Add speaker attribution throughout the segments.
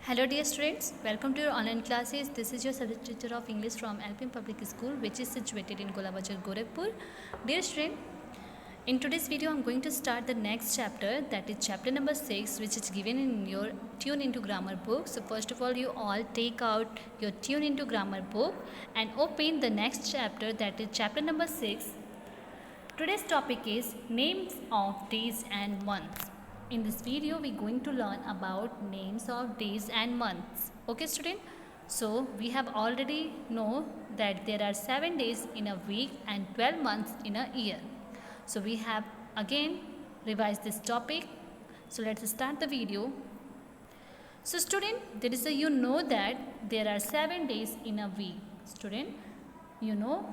Speaker 1: Hello dear students, welcome to your online classes. This is your subject teacher of English from LPM Public School, which is situated in Golabazar, Gorakhpur. Dear student, in today's video I am going to start the next chapter, that is chapter number 6, which is given in your Tune into Grammar book. So first of all, you all take out your Tune into Grammar book and open the next chapter, that is chapter number 6. Today's topic is names of days and months. In this video, we are going to learn about names of days and months. Okay, student? So, we have already know that there are 7 days in a week and 12 months in a year. So, we have again revised this topic. So, let's start the video. So, student, there is a you know that there are 7 days in a week. Student, you know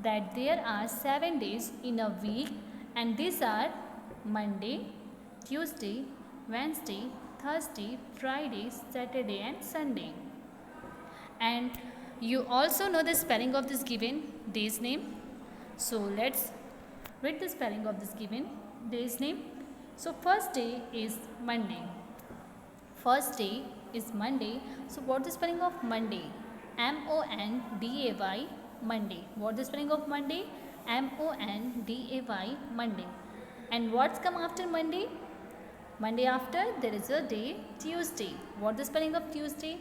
Speaker 1: that there are 7 days in a week, and these are Monday, Tuesday, Wednesday, Thursday, Friday, Saturday and Sunday. And you also know the spelling of this given day's name. So let's read the spelling of this given day's name. So first day is Monday. First day is Monday. So what is the spelling of Monday? M-O-N-D-A-Y, Monday. What is the spelling of Monday? M-O-N-D-A-Y, Monday. And what's come after Monday? Monday after there is a day Tuesday. What is the spelling of Tuesday?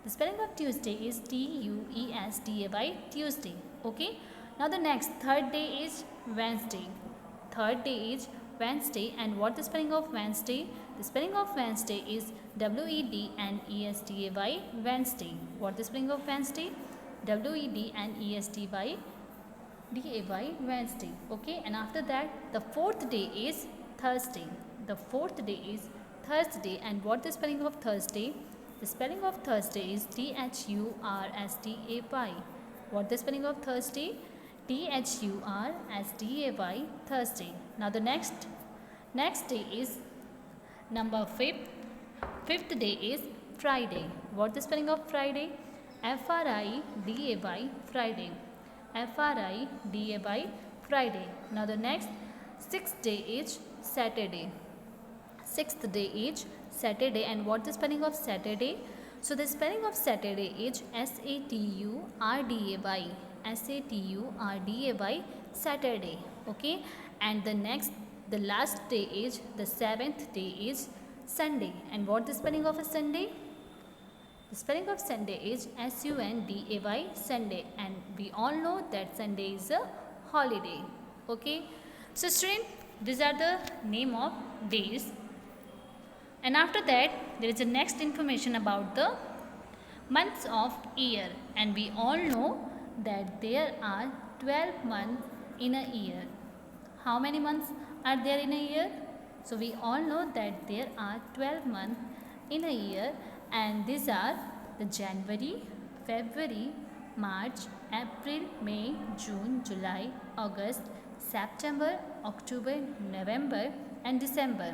Speaker 1: The spelling of Tuesday is T-U-E-S-D-A-Y, Tuesday. Okay. Now the next third day is Wednesday. Third day is Wednesday, and what is the spelling of Wednesday? The spelling of Wednesday is W-E-D-N-E-S-D-A-Y, Wednesday. What is the spelling of Wednesday? W-E-D-N-E-S-D-Y, D-A-Y, Wednesday. Okay. And after that the fourth day is Thursday. The fourth day is Thursday, and what is the spelling of Thursday? The spelling of Thursday is T-H-U-R-S-D-A-Y. What is the spelling of Thursday? T-H-U-R-S-D-A-Y, Thursday. Now the next day is number 5th. Fifth day is Friday. What is the spelling of Friday? F-R-I-D-A-Y, Friday. F-R-I-D-A-Y, Friday. Now the next sixth day is Saturday. Sixth day is Saturday, and what is the spelling of Saturday? So the spelling of Saturday is S-A-T-U-R-D-A-Y. S-A-T-U-R-D-A-Y, Saturday. Okay. And the last day is the seventh day is Sunday. And what is the spelling of a Sunday? The spelling of Sunday is S-U-N-D-A-Y, Sunday. And we all know that Sunday is a holiday. Okay. So student, these are the name of days. And after that, there is the next information about the months of year. And we all know that there are 12 months in a year. How many months are there in a year? So we all know that there are 12 months in a year, and these are the January, February, March, April, May, June, July, August, September, October, November and December.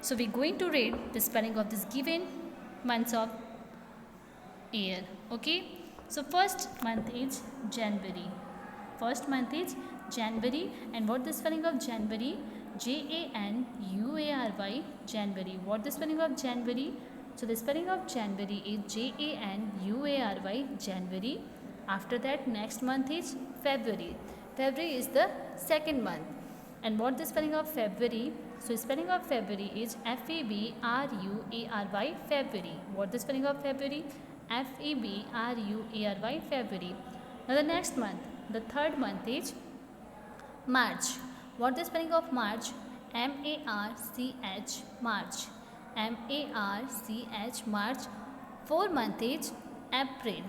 Speaker 1: So we're going to read the spelling of this given months of year. Okay. So first month is January. First month is January, and what is the spelling of January? J-A-N-U-A-R-Y, January. What is the spelling of January? So the spelling of January is J-A-N-U-A-R-Y, January. After that, next month is February. February is the second month. And what is the spelling of February? So spelling of February is F-E-B-R-U-A-R-Y, February. What is the spelling of February? F-E-B-R-U-A-R-Y, February. Now the next month, the third month is March. What is the spelling of March? M-A-R-C-H, March. M-A-R-C-H, March. Fourth month is April.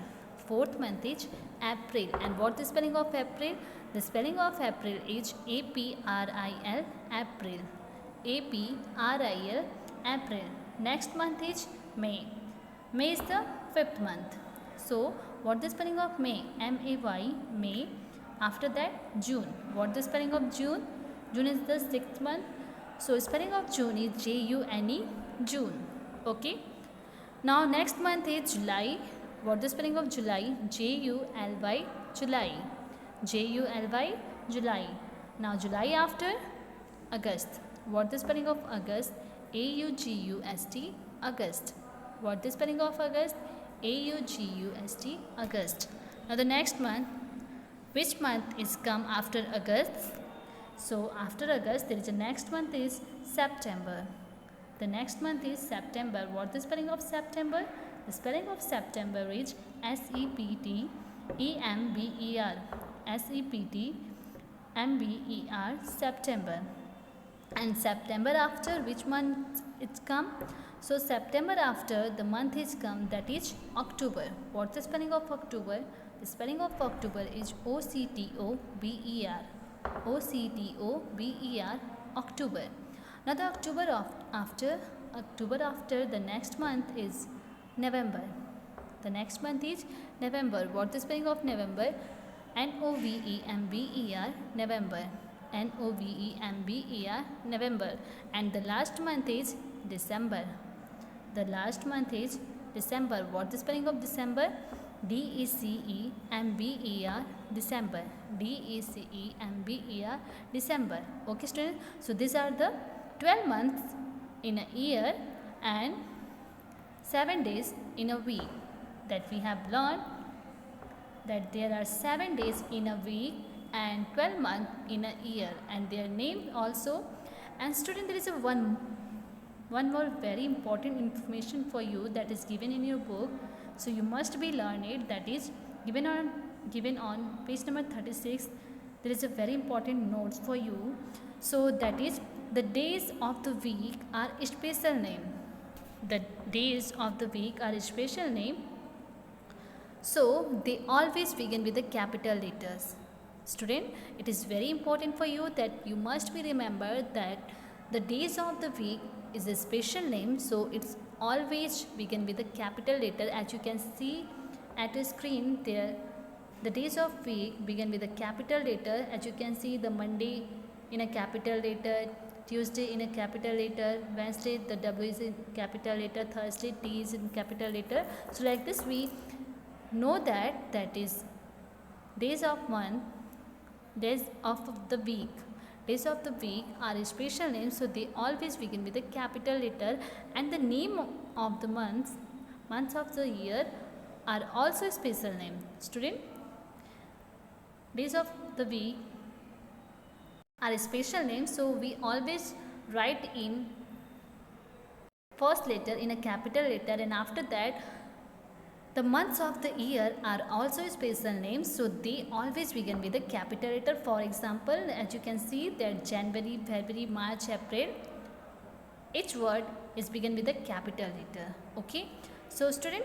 Speaker 1: Fourth month is April. And what is the spelling of April? The spelling of April is A-P-R-I-L, April. A-P-R-I-L, April. Next month is May. May is the fifth month. So what is the spelling of May? M-A-Y, May. After that, June. What is the spelling of June? June is the sixth month. So spelling of June is J-U-N-E, June. Okay. Now next month is July. What is the spelling of July? J-U-L-Y, July. J-U-L-Y, July. Now July after August. What is the spelling of August? A-U-G-U-S-T, August. What the spelling of August? August, August. Now the next month, which month is come after August? So after August, there is a next month is September. The next month is September. What the spelling of September? The spelling of September is September. September, September. And September after which month it's come? So September after the month is come, that is October. What's the spelling of October? The spelling of October is October. October, October. Now the October after the next month is November. The next month is November. What's the spelling of November? November, November. November, November. And the last month is December. The last month is December. What's the spelling of December? December, December. December, December. Okay, students. So these are the 12 months in a year and 7 days in a week that we have learned that there are 7 days in a week and 12 months in a year, and their name also. And student, there is one more very important information for you that is given in your book, so you must be learn it. That is given on page number 36. There is a very important notes for you. So that is, the days of the week are a special name. The days of the week are a special name. So they always begin with the capital letters. Student, it is very important for you that you must be remember that the days of the week is a special name, so it's always begin with the capital letter. As you can see at the screen there, the days of week begin with a capital letter. As you can see, the Monday in a capital letter, Tuesday in a capital letter, Wednesday the W is in capital letter, Thursday T is in capital letter. So like this we know that is days of month, days of the week. Days of the week are a special name, so they always begin with a capital letter, and the name of the months of the year are also a special name. Student, days of the week are a special name, so we always write in first letter in a capital letter, and after that the months of the year are also special names, so they always begin with a capital letter. For example, as you can see that January, February, March, April, each word is begin with a capital letter. Okay, so student,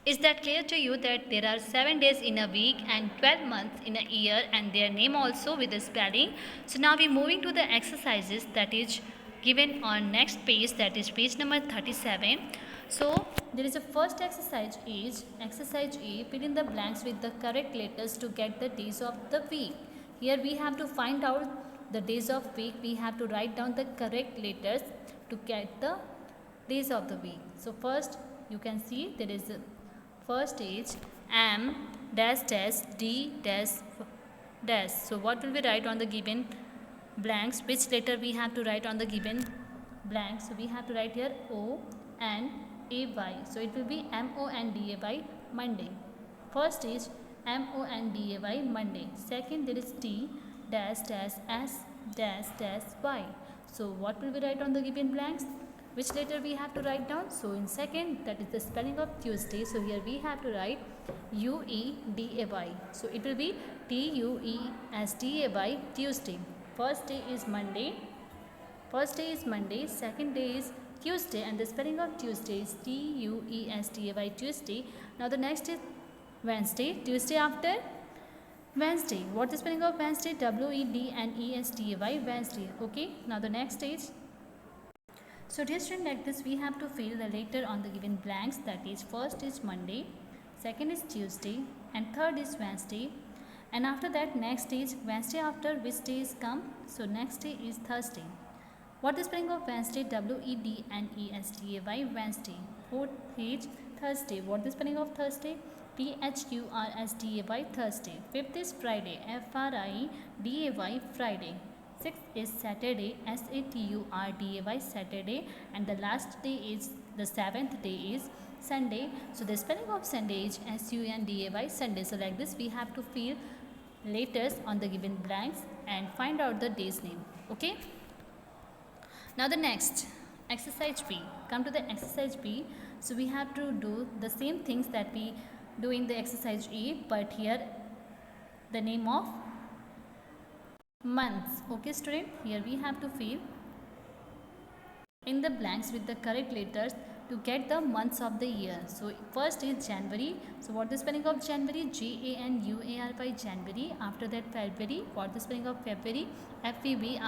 Speaker 1: is that clear to you that there are 7 days in a week and 12 months in a year, and their name also with the spelling? So now we moving to the exercises that is given on next page, that is page number 37. So there is a first exercise is exercise A, fill in the blanks with the correct letters to get the days of the week. Here we have to find out the days of week. We have to write down the correct letters to get the days of the week. So first you can see there is a first is M dash dash D dash dash. So what will we write on the given blanks? Which letter we have to write on the given blanks? So we have to write here O and A-Y. So it will be M-O-N-D-A-Y, Monday. First is M-O-N-D-A-Y, Monday. Second, there is T dash dash S dash dash Y. So what will we write on the given blanks? Which letter we have to write down? So in second, that is the spelling of Tuesday. So here we have to write U-E-D-A-Y. So it will be T-U-E-S-D-A-Y, Tuesday. First day is Monday. First day is Monday. Second day is Tuesday, and the spelling of Tuesday is T-U-E-S-T-A-Y, Tuesday. Now the next is Wednesday. Tuesday after Wednesday. What is the spelling of Wednesday? W-E-D-N-E-S-T-A-Y, Wednesday. Okay. Now the next is. So dear student, like this we have to fill the letter on the given blanks. That is, first is Monday, second is Tuesday, and third is Wednesday. And after that, next is Wednesday after which day is come? So next day is Thursday. What is spelling of Wednesday? W-E-D-N-E-S-T-A-Y, Wednesday. Fourth is Thursday. What is spelling of Thursday? T-H-U-R-S-D-A-Y, Thursday. Fifth is Friday. F-R-I-D-A-Y, Friday. Sixth is Saturday, Saturday, Saturday, and the last day is the seventh day is Sunday. So the spelling of Sunday is Sunday, Sunday. So like this we have to fill letters on the given blanks and find out the day's name. Okay. Now the next exercise B. Come to the exercise B. So we have to do the same things that we do in the exercise A, but here the name of months. Okay student, here we have to fill in the blanks with the correct letters to get the months of the year. So first is January. So what is the spelling of January? January. January. After that February. What is the spelling of February? February.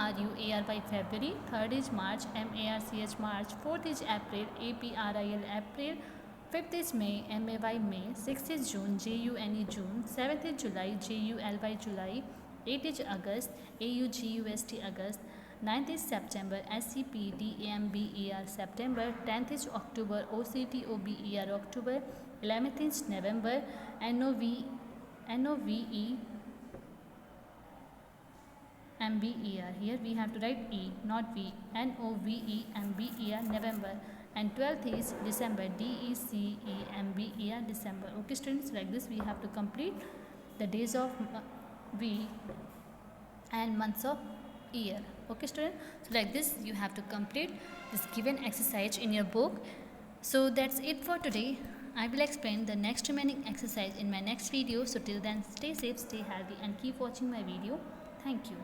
Speaker 1: February. Third is March, March, March. Fourth is April, April, April. Fifth is May, May. Sixth is June, June, June. Seventh is July, July, July. Eighth is August, August, August. Ninth is September, September, September. 10th is October, October, October. 11th is November, November. Here we have to write E, not V, November. November. And 12th is December, December, December. Okay students, like this we have to complete the days of week and months of year. Okay student, so like this you have to complete this given exercise in your book. So that's it for today. I will explain the next remaining exercise in my next video. So till then, stay safe, stay healthy, and keep watching my video. Thank you.